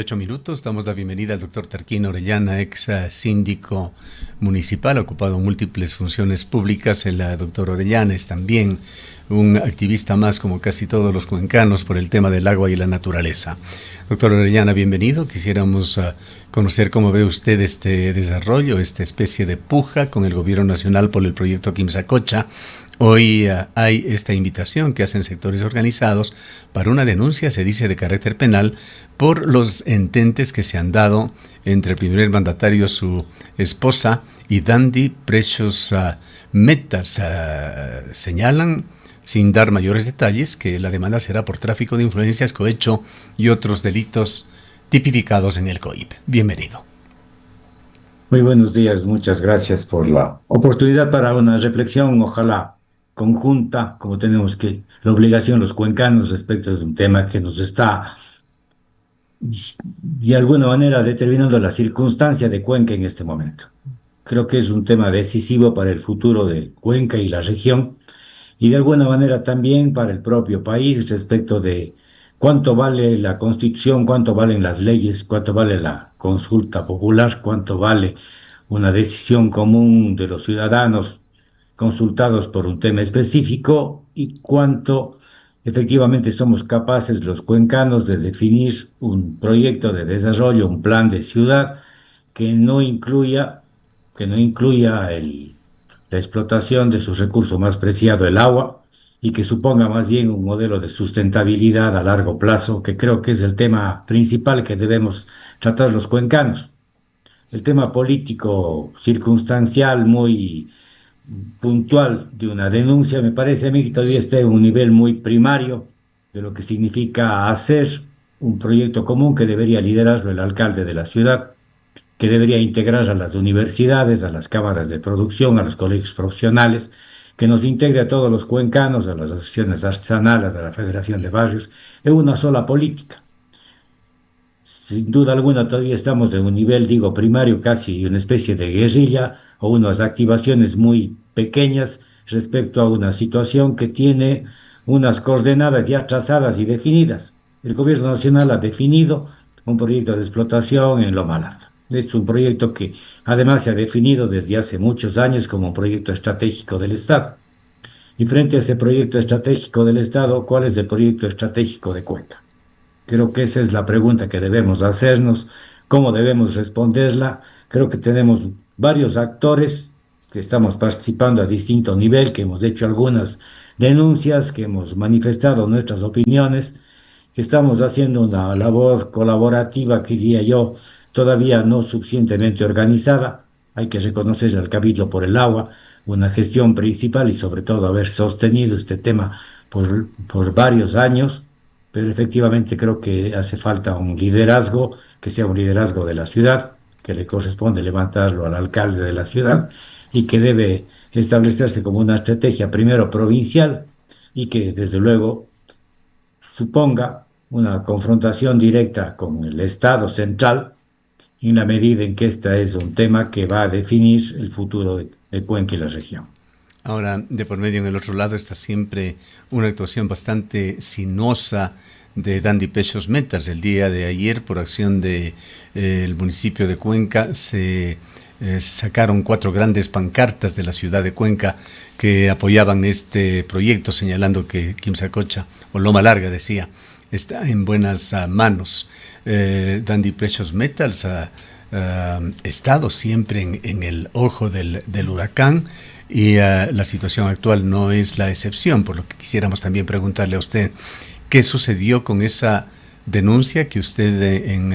8 minutos. Damos la bienvenida al doctor Tarquino Orellana, ex síndico municipal, ha ocupado múltiples funciones públicas. El doctor Orellana es también un activista más, como casi todos los cuencanos, por el tema del agua y la naturaleza. Doctor Orellana, bienvenido. Quisiéramos conocer cómo ve usted este desarrollo, esta especie de puja con el gobierno nacional por el proyecto Quimsacocha. Hoy hay esta invitación que hacen sectores organizados para una denuncia, se dice, de carácter penal por los ententes que se han dado entre el primer mandatario, su esposa, y Dandy Precious Metals. Señalan, sin dar mayores detalles, que la demanda será por tráfico de influencias, cohecho y otros delitos tipificados en el COIP. Bienvenido. Muy buenos días, muchas gracias por la oportunidad para una reflexión, ojalá conjunta, como tenemos que la obligación los cuencanos respecto de un tema que nos está de alguna manera determinando la circunstancia de Cuenca en este momento. Creo que es un tema decisivo para el futuro de Cuenca y la región y de alguna manera también para el propio país respecto de cuánto vale la Constitución, cuánto valen las leyes, cuánto vale la consulta popular, cuánto vale una decisión común de los ciudadanos consultados por un tema específico y cuánto efectivamente somos capaces los cuencanos de definir un proyecto de desarrollo, un plan de ciudad que no incluya, la explotación de su recurso más preciado, el agua, y que suponga más bien un modelo de sustentabilidad a largo plazo, que creo que es el tema principal que debemos tratar los cuencanos. El tema político circunstancial muy puntual de una denuncia me parece a mí que todavía está en un nivel muy primario de lo que significa hacer un proyecto común que debería liderarlo el alcalde de la ciudad, que debería integrar a las universidades, a las cámaras de producción, a los colegios profesionales, que nos integre a todos los cuencanos, a las asociaciones artesanales, a la Federación de Barrios, en una sola política. Sin duda alguna todavía estamos en un nivel, digo, primario, casi una especie de guerrilla o unas activaciones muy pequeñas respecto a una situación que tiene unas coordenadas ya trazadas y definidas. El gobierno nacional ha definido un proyecto de explotación en Loma Larga. Es un proyecto que además se ha definido desde hace muchos años como un proyecto estratégico del Estado. Y frente a ese proyecto estratégico del Estado, ¿cuál es el proyecto estratégico de Cuenca? Creo que esa es la pregunta que debemos hacernos, cómo debemos responderla. Creo que tenemos varios actores que estamos participando a distinto nivel, que hemos hecho algunas denuncias, que hemos manifestado nuestras opiniones, que estamos haciendo una labor colaborativa, que diría yo, todavía no suficientemente organizada. Hay que reconocer al Cabildo por el Agua, una gestión principal y sobre todo haber sostenido este tema por varios años, pero efectivamente creo que hace falta un liderazgo, que sea un liderazgo de la ciudad, que le corresponde levantarlo al alcalde de la ciudad y que debe establecerse como una estrategia primero provincial y que desde luego suponga una confrontación directa con el Estado central en la medida en que este es un tema que va a definir el futuro de Cuenca y la región. Ahora, de por medio en el otro lado está siempre una actuación bastante sinuosa de Dandy Precious Metals. El día de ayer, por acción de el municipio de Cuenca, se sacaron 4 grandes pancartas de la ciudad de Cuenca que apoyaban este proyecto, señalando que Quimsacocha, o Loma Larga decía, está en buenas manos. Dandy Precious Metals ha estado siempre en el ojo del huracán, y la situación actual no es la excepción, por lo que quisiéramos también preguntarle a usted qué sucedió con esa denuncia que usted en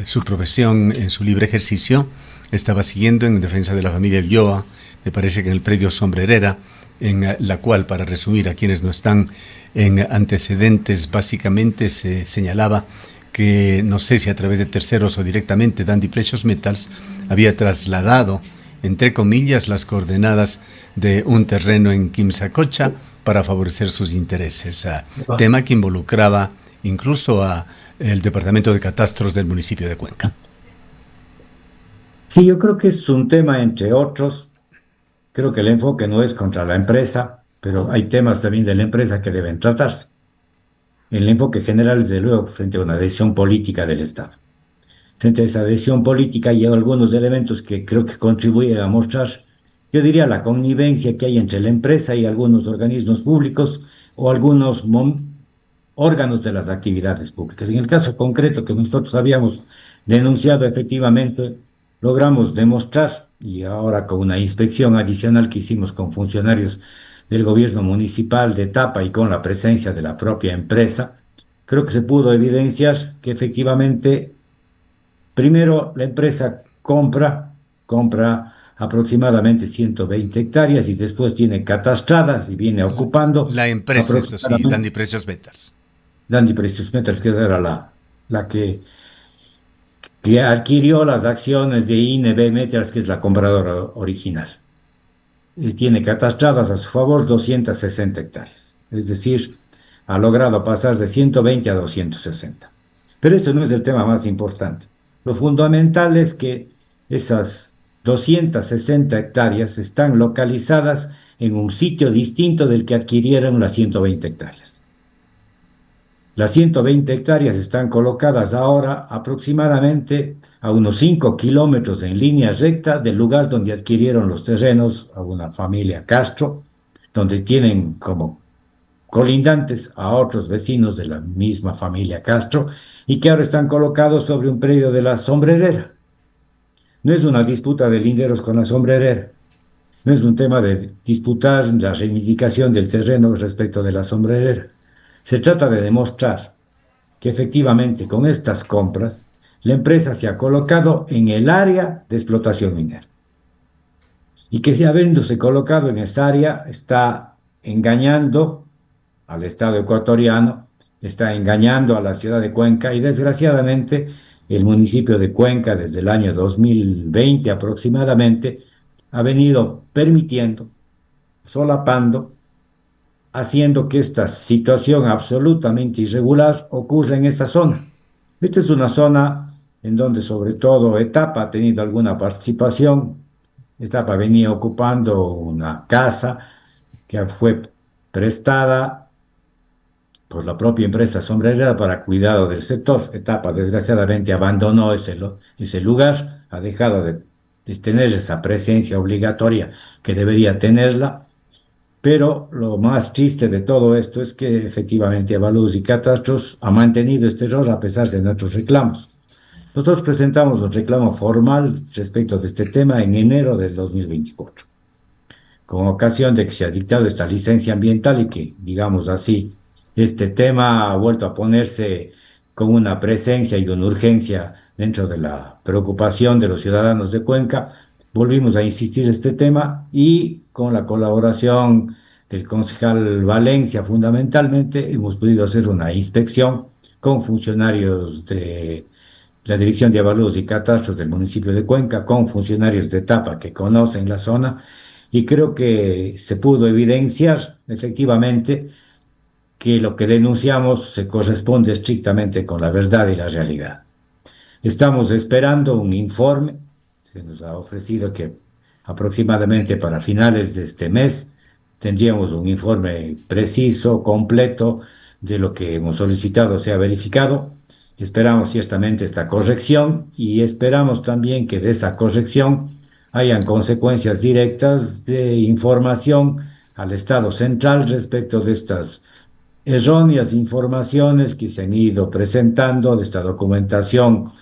su profesión, en su libre ejercicio, estaba siguiendo en defensa de la familia Ulloa, me parece que en el predio Sombrerera, en la cual, para resumir a quienes no están en antecedentes, básicamente se señalaba que, no sé si a través de terceros o directamente, Dandy Precious Metals había trasladado, entre comillas, las coordenadas de un terreno en Quimsacocha para favorecer sus intereses. Tema que involucraba incluso a el Departamento de Catastros del municipio de Cuenca. Sí, yo creo que es un tema entre otros. Creo que el enfoque no es contra la empresa, pero hay temas también de la empresa que deben tratarse. El enfoque general, desde luego, frente a una decisión política del Estado. Frente a esa decisión política hay algunos elementos que creo que contribuyen a mostrar, yo diría, la connivencia que hay entre la empresa y algunos organismos públicos o algunos órganos de las actividades públicas. En el caso concreto que nosotros habíamos denunciado, efectivamente, logramos demostrar, y ahora con una inspección adicional que hicimos con funcionarios del gobierno municipal de Tapa y con la presencia de la propia empresa, creo que se pudo evidenciar que efectivamente, primero, la empresa compra aproximadamente 120 hectáreas y después tiene catastradas y viene ocupando La empresa, esto sí, aproximadamente. Dandy Precious Metals. Dandy Precious Metals, que era la que adquirió las acciones de INB Metals, que es la compradora original. Y tiene catastradas a su favor 260 hectáreas. Es decir, ha logrado pasar de 120 a 260. Pero eso no es el tema más importante. Lo fundamental es que esas 260 hectáreas están localizadas en un sitio distinto del que adquirieron las 120 hectáreas. Las 120 hectáreas están colocadas ahora aproximadamente a unos 5 kilómetros en línea recta del lugar donde adquirieron los terrenos a una familia Castro, donde tienen como colindantes a otros vecinos de la misma familia Castro y que ahora están colocados sobre un predio de la sombrerera. No es una disputa de linderos con la sombrerera, no es un tema de disputar la reivindicación del terreno respecto de la sombrerera. Se trata de demostrar que efectivamente con estas compras la empresa se ha colocado en el área de explotación minera y que si habiéndose colocado en esa área está engañando al Estado ecuatoriano, está engañando a la ciudad de Cuenca y desgraciadamente el municipio de Cuenca desde el año 2020 aproximadamente ha venido permitiendo, solapando, haciendo que esta situación absolutamente irregular ocurra en esta zona. Esta es una zona en donde sobre todo Etapa ha tenido alguna participación. Etapa venía ocupando una casa que fue prestada por la propia empresa sombrerera para cuidado del sector. Etapa desgraciadamente abandonó ese lugar, ha dejado de tener esa presencia obligatoria que debería tenerla, pero lo más triste de todo esto es que efectivamente Avalúos y Catastros ha mantenido este error a pesar de nuestros reclamos. Nosotros presentamos un reclamo formal respecto de este tema en enero del 2024, con ocasión de que se ha dictado esta licencia ambiental y que, digamos así, este tema ha vuelto a ponerse con una presencia y una urgencia dentro de la preocupación de los ciudadanos de Cuenca. Volvimos a insistir en este tema y con la colaboración del concejal Valencia, fundamentalmente, hemos podido hacer una inspección con funcionarios de la Dirección de Avalúos y Catastros del municipio de Cuenca, con funcionarios de Tapa que conocen la zona, y creo que se pudo evidenciar efectivamente que lo que denunciamos se corresponde estrictamente con la verdad y la realidad. Estamos esperando un informe, se nos ha ofrecido que aproximadamente para finales de este mes tendríamos un informe preciso, completo, de lo que hemos solicitado sea verificado. Esperamos ciertamente esta corrección y esperamos también que de esa corrección hayan consecuencias directas de información al Estado central respecto de estas erróneas informaciones que se han ido presentando, de esta documentación,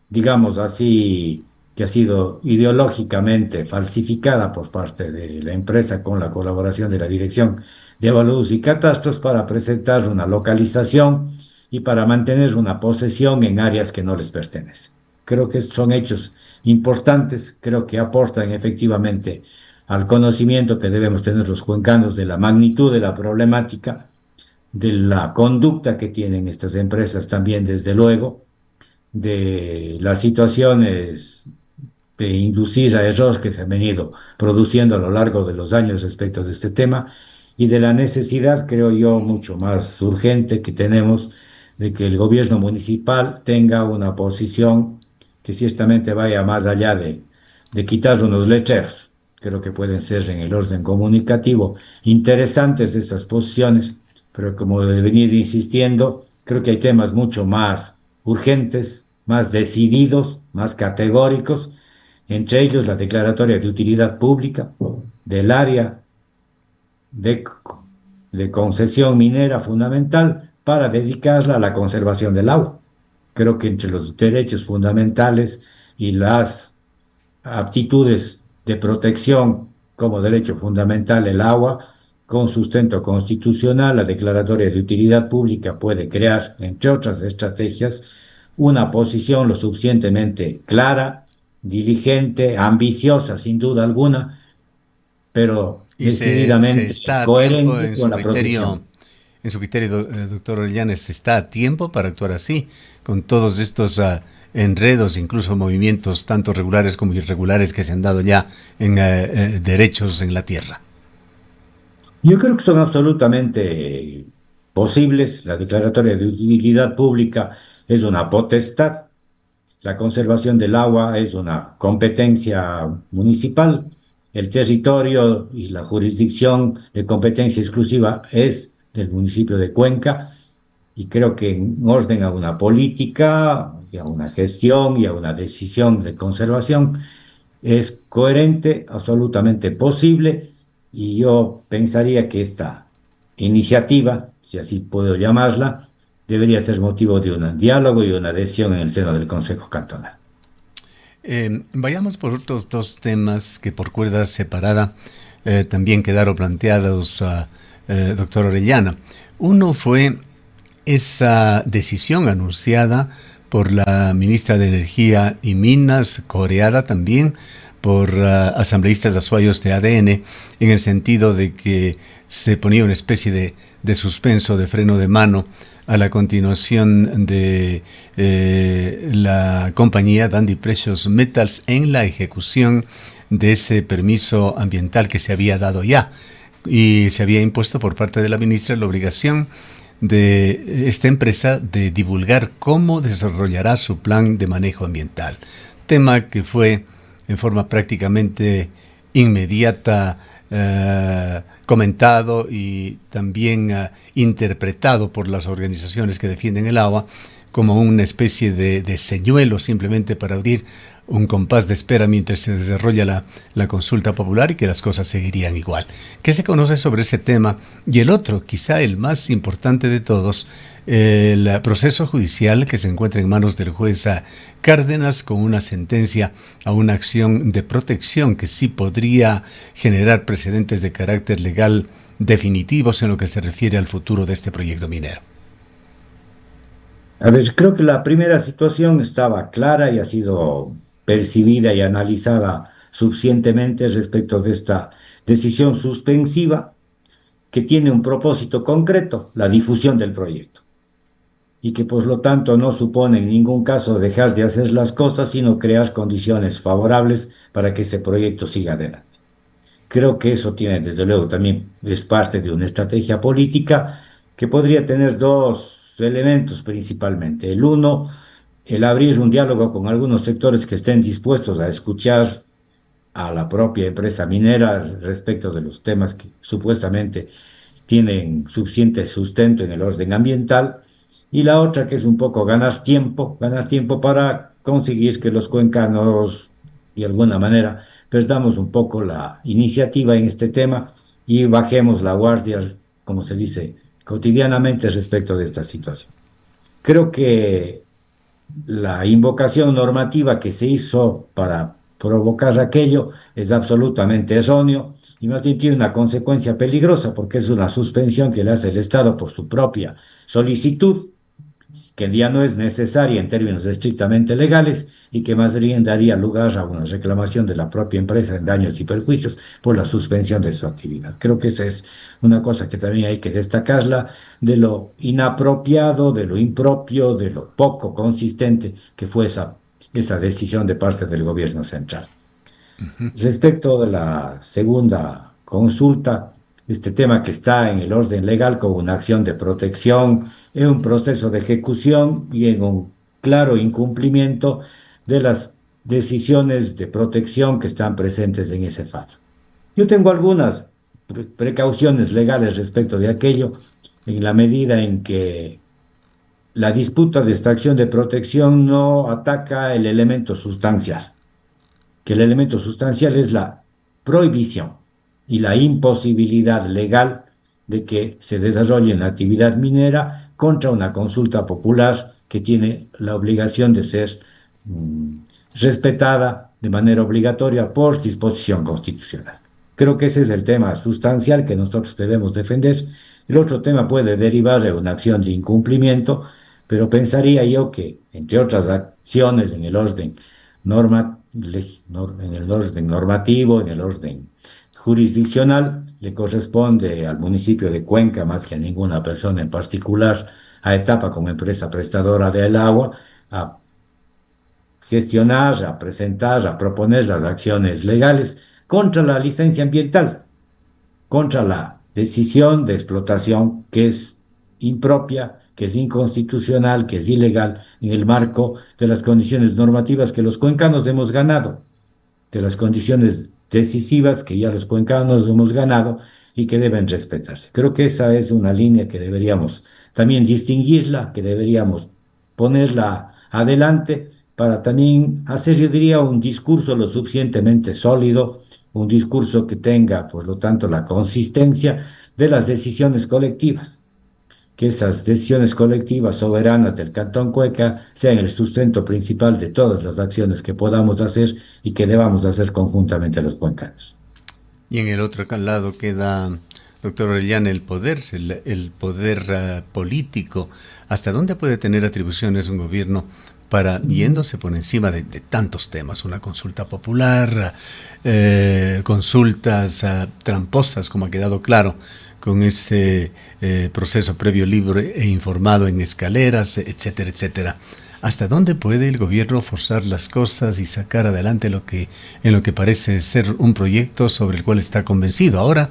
digamos así, que ha sido ideológicamente falsificada por parte de la empresa con la colaboración de la Dirección de Avalúos y Catastros para presentar una localización y para mantener una posesión en áreas que no les pertenecen. Creo que son hechos importantes, creo que aportan efectivamente al conocimiento que debemos tener los cuencanos de la magnitud de la problemática, de la conducta que tienen estas empresas también, desde luego, de las situaciones de inducir a errores que se han venido produciendo a lo largo de los años respecto de este tema y de la necesidad, creo yo, mucho más urgente que tenemos de que el gobierno municipal tenga una posición que ciertamente vaya más allá de quitar unos letreros. Creo que pueden ser en el orden comunicativo interesantes estas posiciones, pero como he venido insistiendo, Creo que hay temas mucho más urgentes, más decididos, más categóricos, entre ellos la declaratoria de utilidad pública del área de, de concesión minera fundamental para dedicarla a la conservación del agua. Creo que entre los derechos fundamentales y las aptitudes de protección como derecho fundamental el agua, con sustento constitucional, la declaratoria de utilidad pública puede crear, entre otras estrategias, una posición lo suficientemente clara, diligente, ambiciosa, sin duda alguna, pero Y se decididamente está a tiempo coherente con la protección. en su criterio, doctor Orellana, se está a tiempo para actuar así, con todos estos enredos, incluso movimientos tanto regulares como irregulares que se han dado ya en derechos en la tierra. Yo creo que son absolutamente posibles. La declaratoria de utilidad pública es una potestad. La conservación del agua es una competencia municipal. El territorio y la jurisdicción de competencia exclusiva es del municipio de Cuenca. Y creo que en orden a una política y a una gestión y a una decisión de conservación, es coherente, absolutamente posible, y yo pensaría que esta iniciativa, si así puedo llamarla, debería ser motivo de un diálogo y una adhesión en el seno del Consejo Cantonal. Vayamos por otros dos temas que por cuerda separada también quedaron planteados, doctor Orellana. Uno fue esa decisión anunciada por la ministra de Energía y Minas, coreada también por asambleístas azuayos de ADN, en el sentido de que se ponía una especie de suspenso, de freno de mano a la continuación de la compañía Dandy Precious Metals en la ejecución de ese permiso ambiental que se había dado ya y se había impuesto por parte de la ministra la obligación de esta empresa de divulgar cómo desarrollará su plan de manejo ambiental, tema que fue en forma prácticamente inmediata comentado y también interpretado por las organizaciones que defienden el agua como una especie de señuelo simplemente para abrir un compás de espera mientras se desarrolla la consulta popular y que las cosas seguirían igual. ¿Qué se conoce sobre ese tema? Y el otro, quizá el más importante de todos, el proceso judicial que se encuentra en manos del juez Cárdenas con una sentencia a una acción de protección que sí podría generar precedentes de carácter legal definitivos en lo que se refiere al futuro de este proyecto minero. A ver, creo que la primera situación estaba clara y ha sido percibida y analizada suficientemente respecto de esta decisión suspensiva que tiene un propósito concreto, la difusión del proyecto, y que por lo tanto no supone en ningún caso dejar de hacer las cosas, sino crear condiciones favorables para que ese proyecto siga adelante. Creo que eso tiene, desde luego, también es parte de una estrategia política que podría tener dos elementos principalmente. El uno, el abrir un diálogo con algunos sectores que estén dispuestos a escuchar a la propia empresa minera respecto de los temas que supuestamente tienen suficiente sustento en el orden ambiental, y la otra que es un poco ganar tiempo para conseguir que los cuencanos, de alguna manera, perdamos un poco la iniciativa en este tema y bajemos la guardia, como se dice cotidianamente, respecto de esta situación. Creo que la invocación normativa que se hizo para provocar aquello es absolutamente erróneo y más bien tiene una consecuencia peligrosa porque es una suspensión que le hace el Estado por su propia solicitud, que ya no es necesaria en términos estrictamente legales y que más bien daría lugar a una reclamación de la propia empresa en daños y perjuicios por la suspensión de su actividad. Creo que esa es una cosa que también hay que destacarla, de lo inapropiado, de lo impropio, de lo poco consistente que fue esa decisión de parte del gobierno central. Respecto de la segunda consulta, este tema que está en el orden legal como una acción de protección, en un proceso de ejecución y en un claro incumplimiento de las decisiones de protección que están presentes en ese fallo. Yo tengo algunas precauciones legales respecto de aquello, en la medida en que la disputa de esta acción de protección no ataca el elemento sustancial, que el elemento sustancial es la prohibición y la imposibilidad legal de que se desarrolle una actividad minera contra una consulta popular que tiene la obligación de ser mm, respetada de manera obligatoria por disposición constitucional. Creo que ese es el tema sustancial que nosotros debemos defender. El otro tema puede derivar de una acción de incumplimiento, pero pensaría yo que, entre otras acciones en el orden en el orden normativo, en el orden jurisdiccional, le corresponde al municipio de Cuenca, más que a ninguna persona en particular, a etapa como empresa prestadora del agua, a gestionar, a presentar, a proponer las acciones legales contra la licencia ambiental, contra la decisión de explotación que es impropia, que es inconstitucional, que es ilegal en el marco de las condiciones normativas que los cuencanos hemos ganado, de las condiciones decisivas que ya los cuencanos hemos ganado y que deben respetarse. Creo que esa es una línea que deberíamos también distinguirla, que deberíamos ponerla adelante para también hacer, yo diría, un discurso lo suficientemente sólido, un discurso que tenga, por lo tanto, la consistencia de las decisiones colectivas, que esas decisiones colectivas soberanas del Cantón Cuenca sean el sustento principal de todas las acciones que podamos hacer y que debamos hacer conjuntamente los cuencanos. Y en el otro lado queda, doctor Orellana, el poder político. ¿Hasta dónde puede tener atribuciones un gobierno para, yéndose por encima de tantos temas, una consulta popular, consultas tramposas, como ha quedado claro, con ese proceso previo libre e informado en escaleras, etcétera, etcétera? ¿Hasta dónde puede el gobierno forzar las cosas y sacar adelante en lo que parece ser un proyecto sobre el cual está convencido? Ahora,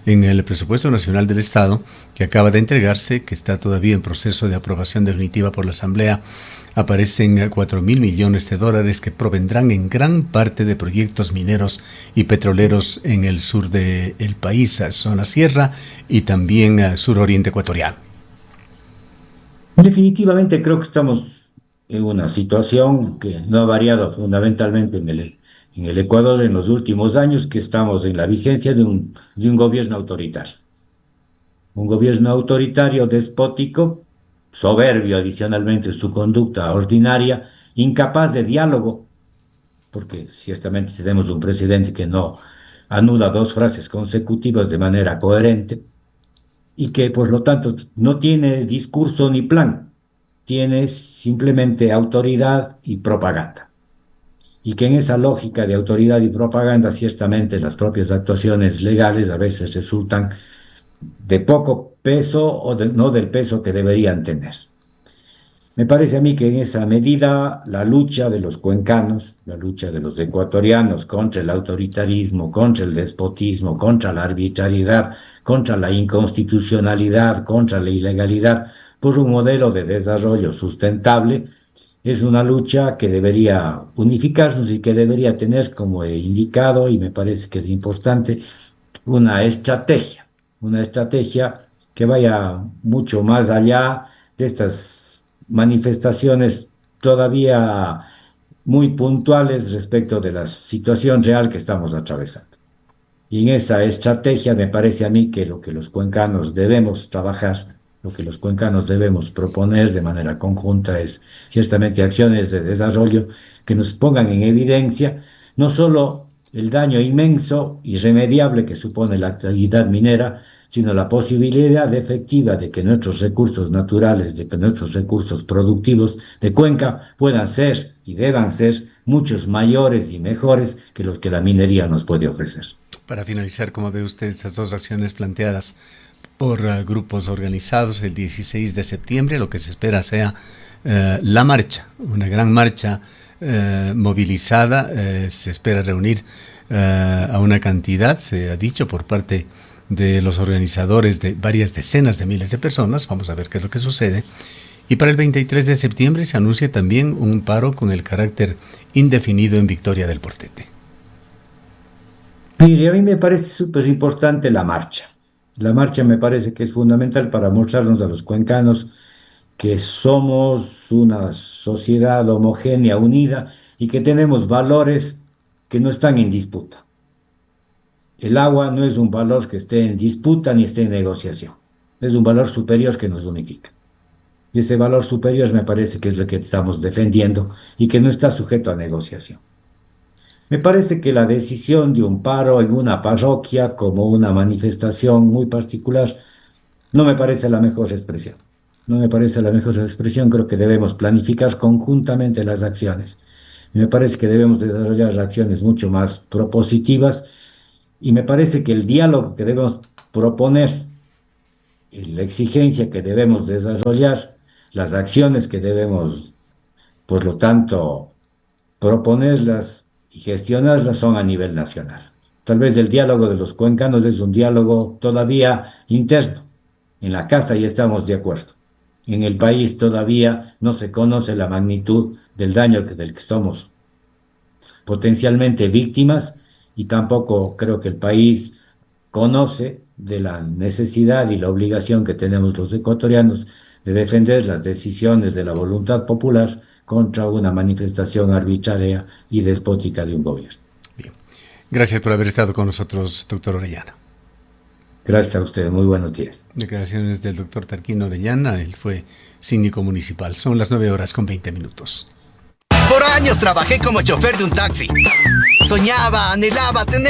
en el presupuesto nacional del Estado, que acaba de entregarse, que está todavía en proceso de aprobación definitiva por la Asamblea, aparecen 4.000 millones de dólares que provendrán en gran parte de proyectos mineros y petroleros en el sur del país, zona sierra y también suroriente ecuatoriano. Definitivamente creo que estamos en una situación que no ha variado fundamentalmente en el Ecuador en los últimos años, que estamos en la vigencia de un gobierno autoritario. Un gobierno autoritario, despótico, soberbio adicionalmente en su conducta ordinaria, incapaz de diálogo, porque ciertamente tenemos un presidente que no anula dos frases consecutivas de manera coherente y que por lo tanto no tiene discurso ni plan, tiene simplemente autoridad y propaganda. Y que en esa lógica de autoridad y propaganda, ciertamente las propias actuaciones legales a veces resultan de poco peso o no del peso que deberían tener. Me parece a mí que en esa medida la lucha de los cuencanos, la lucha de los ecuatorianos contra el autoritarismo, contra el despotismo, contra la arbitrariedad, contra la inconstitucionalidad, contra la ilegalidad, por un modelo de desarrollo sustentable, es una lucha que debería unificarnos y que debería tener, como he indicado, y me parece que es importante, una estrategia que vaya mucho más allá de estas manifestaciones todavía muy puntuales respecto de la situación real que estamos atravesando. Y en esa estrategia me parece a mí que lo que los cuencanos debemos trabajar, lo que los cuencanos debemos proponer de manera conjunta es ciertamente acciones de desarrollo que nos pongan en evidencia no solo el daño inmenso, irremediable que supone la actividad minera, sino la posibilidad efectiva de que nuestros recursos naturales, de que nuestros recursos productivos de Cuenca puedan ser y deban ser muchos mayores y mejores que los que la minería nos puede ofrecer. Para finalizar, ¿cómo ve usted estas dos acciones planteadas por grupos organizados el 16 de septiembre? Lo que se espera sea la marcha, una gran marcha movilizada. Se espera reunir a una cantidad, se ha dicho por parte de los organizadores, de varias decenas de miles de personas. Vamos a ver qué es lo que sucede. Y para el 23 de septiembre se anuncia también un paro con el carácter indefinido en Victoria del Portete. Mire, a mí me parece súper importante la marcha. La marcha me parece que es fundamental para mostrarnos a los cuencanos que somos una sociedad homogénea, unida y que tenemos valores que no están en disputa. El agua no es un valor que esté en disputa ni esté en negociación. Es un valor superior que nos unifica. Y ese valor superior me parece que es lo que estamos defendiendo y que no está sujeto a negociación. Me parece que la decisión de un paro en una parroquia como una manifestación muy particular no me parece la mejor expresión. No me parece la mejor expresión. Creo que debemos planificar conjuntamente las acciones. Y me parece que debemos desarrollar acciones mucho más propositivas y me parece que el diálogo que debemos proponer y la exigencia que debemos desarrollar, las acciones que debemos, por lo tanto, proponerlas y gestionarlas son a nivel nacional. Tal vez el diálogo de los cuencanos es un diálogo todavía interno. En la casa ya estamos de acuerdo. En el país todavía no se conoce la magnitud del daño del que somos potencialmente víctimas y tampoco creo que el país conoce de la necesidad y la obligación que tenemos los ecuatorianos de defender las decisiones de la voluntad popular contra una manifestación arbitraria y despótica de un gobierno. Bien. Gracias por haber estado con nosotros, doctor Orellana. Gracias a usted, muy buenos días. Declaraciones del doctor Tarquino Orellana, él fue síndico municipal. Son las 9:20. Por años trabajé como chofer de un taxi. Soñaba, anhelaba tener